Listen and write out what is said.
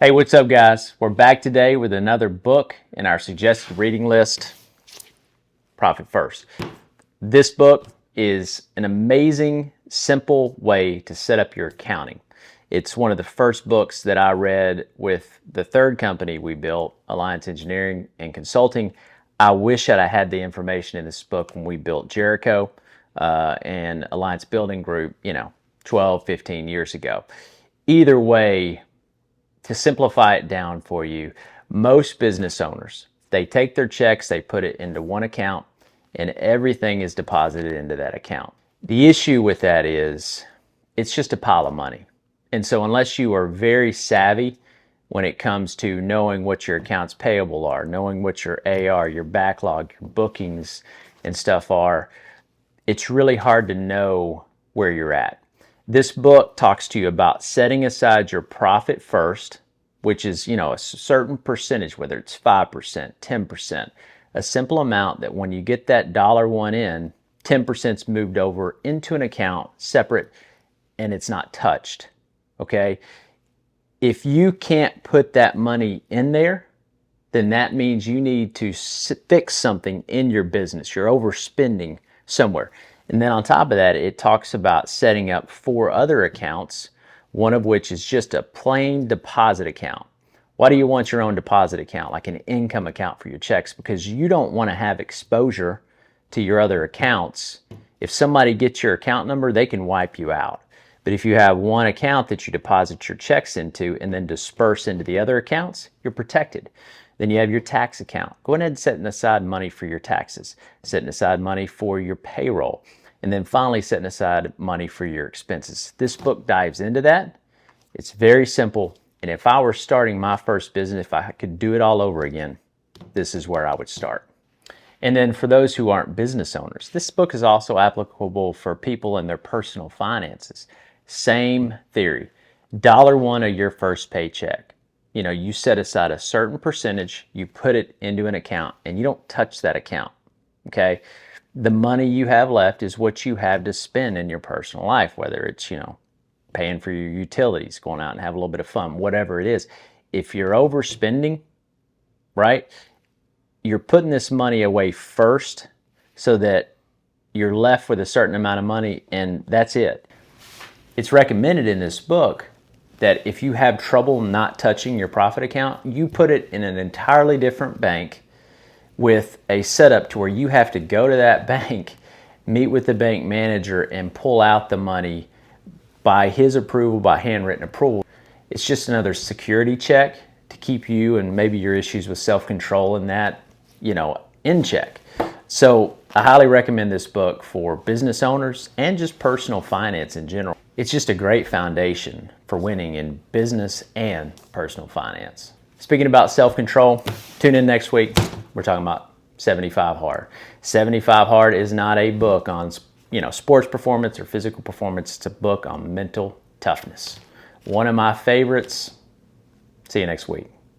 Hey, what's up, guys? We're back today with another book in our suggested reading list, Profit First. This book is an amazing, simple way to set up your accounting. It's one of the first books that I read with the third company we built, Alliance Engineering and Consulting. I wish that I had the information in this book when we built Jericho and Alliance Building Group, 12, 15 years ago. Either way, to simplify it down for you, most business owners, they take their checks, they put it into one account, and everything is deposited into that account. The issue with that is it's just a pile of money. And so unless you are very savvy when it comes to knowing what your accounts payable are, knowing what your AR, your backlog, your bookings and stuff are, it's really hard to know where you're at. This book talks to you about setting aside your profit first, which is, a certain percentage, whether it's 5%, 10%, a simple amount that when you get that $1 in, 10% is moved over into an account separate and it's not touched. Okay. If you can't put that money in there, then that means you need to fix something in your business. You're overspending somewhere. And then on top of that, it talks about setting up 4 other accounts, one of which is just a plain deposit account. Why do you want your own deposit account, like an income account for your checks? Because you don't want to have exposure to your other accounts. If somebody gets your account number, they can wipe you out. But if you have one account that you deposit your checks into and then disperse into the other accounts, you're protected. Then you have your tax account. Go ahead and setting aside money for your taxes, setting aside money for your payroll, and then finally setting aside money for your expenses. This book dives into that. It's very simple. And if I were starting my first business, if I could do it all over again, this is where I would start. And then for those who aren't business owners, this book is also applicable for people in their personal finances. Same theory. $1 of your first paycheck. You set aside a certain percentage, you put it into an account, and you don't touch that account. Okay? The money you have left is what you have to spend in your personal life, whether it's, paying for your utilities, going out and have a little bit of fun, whatever it is. If you're overspending, right, you're putting this money away first so that you're left with a certain amount of money and that's it. It's recommended in this book that if you have trouble not touching your profit account, you put it in an entirely different bank with a setup to where you have to go to that bank, meet with the bank manager, and pull out the money by his approval, by handwritten approval. It's just another security check to keep you and maybe your issues with self-control and that, in check. So I highly recommend this book for business owners and just personal finance in general. It's just a great foundation for winning in business and personal finance. Speaking about self-control, tune in next week. We're talking about 75 Hard. 75 Hard is not a book on, sports performance or physical performance. It's a book on mental toughness. One of my favorites. See you next week.